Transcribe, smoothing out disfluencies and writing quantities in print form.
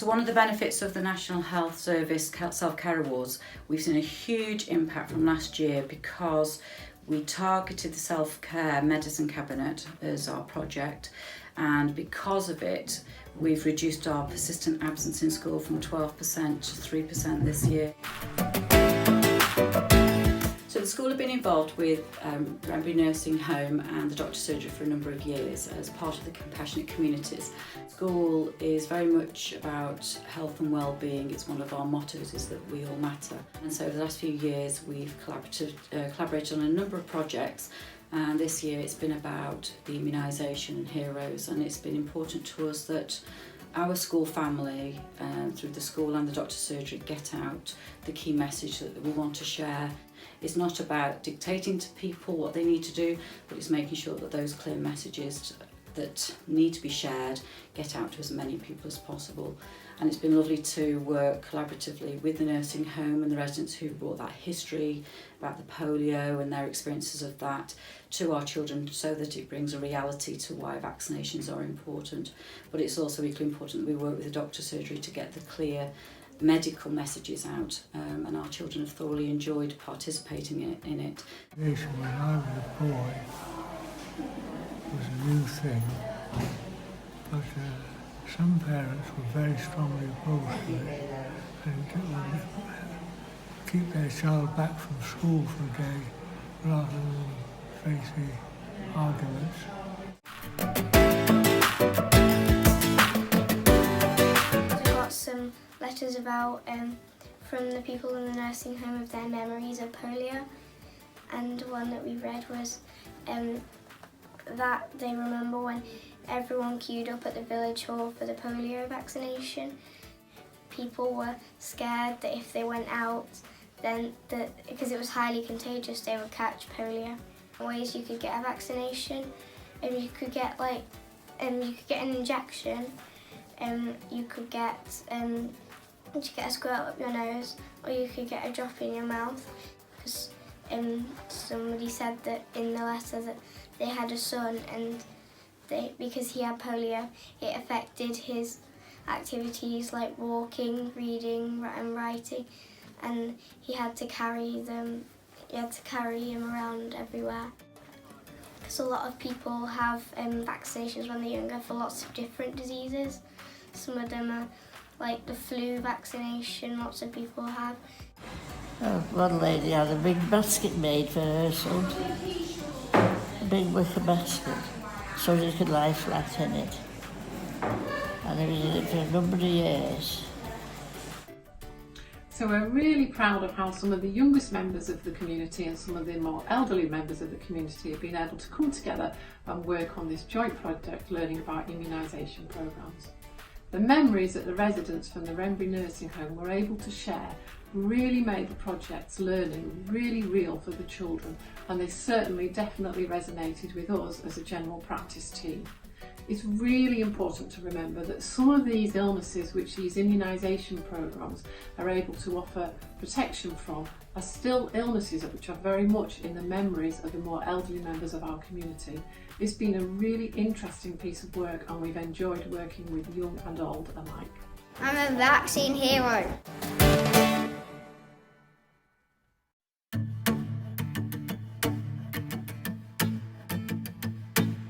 So one of the benefits of the National Health Service Self-Care Awards, we've seen a huge impact from last year because we targeted the self-care medicine cabinet as our project, and because of it we've reduced our persistent absence in school from 12% to 3% this year. So the school have been involved with Wrenbury Nursing Home and the Doctor Surgery for a number of years as part of the Compassionate Communities. School is very much about health and well-being. It's one of our mottos, is that we all matter. And so over the last few years we've collaborated on a number of projects, and this year it's been about the immunisation and heroes, and it's been important to us that our school family, through the school and the Doctor Surgery, get out the key message that we want to share. It's not about dictating to people what they need to do, but it's making sure that those clear messages that need to be shared get out to as many people as possible. And it's been lovely to work collaboratively with the nursing home and the residents who brought that history about the polio and their experiences of that to our children, so that it brings a reality to why vaccinations are important. But it's also equally important that we work with the Doctor Surgery to get the clear medical messages out, and our children have thoroughly enjoyed participating in it. When I was a boy, was a new thing, but some parents were very strongly opposed to it, and would keep their child back from school for a day rather than face the arguments. I got some letters about from the people in the nursing home of their memories of polio, and one that we read was that they remember when everyone queued up at the village hall for the polio vaccination. People were scared that if they went out, then because it was highly contagious, they would catch polio. Ways you could get a vaccination, and you could get an injection, you could get a squirt up your nose, or you could get a drop in your mouth. Because somebody said that in the letter that they had a son, and because he had polio, it affected his activities like walking, reading and writing, and he had to carry him around everywhere. Because a lot of people have vaccinations when they're younger for lots of different diseases. Some of them are like the flu vaccination, lots of people have. One lady had a big basket made for her son, a big wicker basket, so he could lie flat in it. And he was in it for a number of years. So we're really proud of how some of the youngest members of the community and some of the more elderly members of the community have been able to come together and work on this joint project learning about immunisation programmes. The memories that the residents from the Wrenbury Nursing Home were able to share really made the project's learning really real for the children, and they certainly definitely resonated with us as a general practice team. It's really important to remember that some of these illnesses which these immunisation programmes are able to offer protection from are still illnesses which are very much in the memories of the more elderly members of our community. It's been a really interesting piece of work, and we've enjoyed working with young and old alike. I'm a vaccine hero.